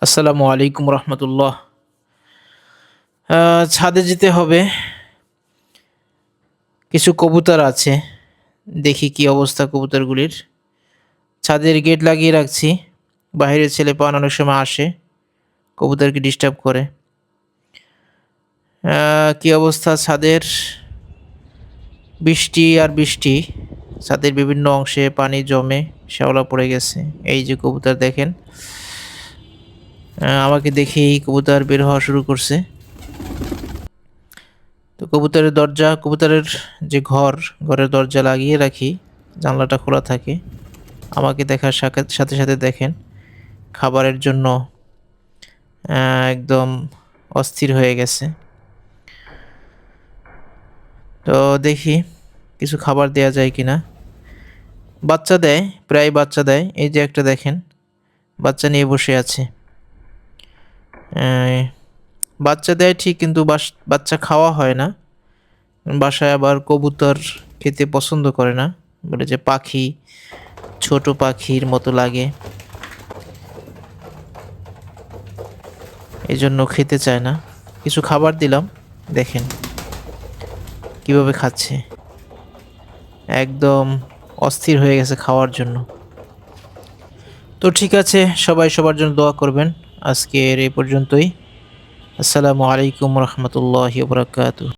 আসসালামু আলাইকুম রহমতুল্লাহ। ছাদে যেতে হবে। কিছু কবুতর আছে, দেখি কি অবস্থা কবুতরগুলির। ছাদের গেট লাগিয়ে রাখছি, বাইরের ছেলে পান অনেক সময় আসে, কবুতরকে ডিস্টার্ব করে। কি অবস্থা ছাদের? বৃষ্টি আর বৃষ্টি, ছাদের বিভিন্ন অংশে পানি জমে শ্যাওলা পড়ে গেছে। এই যে কবুতর দেখেন, আমাকে দেখেই কবুতর বের হওয়া শুরু করছে। তো কবুতরের যে ঘরের দরজা লাগিয়ে রাখি, জানলাটা খোলা থাকে। আমাকে দেখার সাথে সাথে দেখেন খাবারের জন্য একদম অস্থির হয়ে গেছে। তো দেখি কিছু খাবার দেয়া যায় কিনা। বাচ্চা দেয়, প্রায় বাচ্চা দেয়। এই যে একটা দেখেন, বাচ্চা নিয়ে বসে আছে। বাচ্চা দেয় ঠিক, কিন্তু বাচ্চা খাওয়া হয় না। বাসায় আবার কবুতর খেতে পছন্দ করে না, বলে যে পাখি, ছোট পাখির মতো লাগে, এই জন্য খেতে চায় না। কিছু খাবার দিলাম, দেখেন কিভাবে খাচ্ছে, একদম অস্থির হয়ে গেছে খাওয়ার জন্য। তো ঠিক আছে, সবাই সবার জন্য দোয়া করবেন। আজকের এই পর্যন্তই। আসসালামু আলাইকুম রহমতুল্লাহি ওয়া বারাকাতুহু।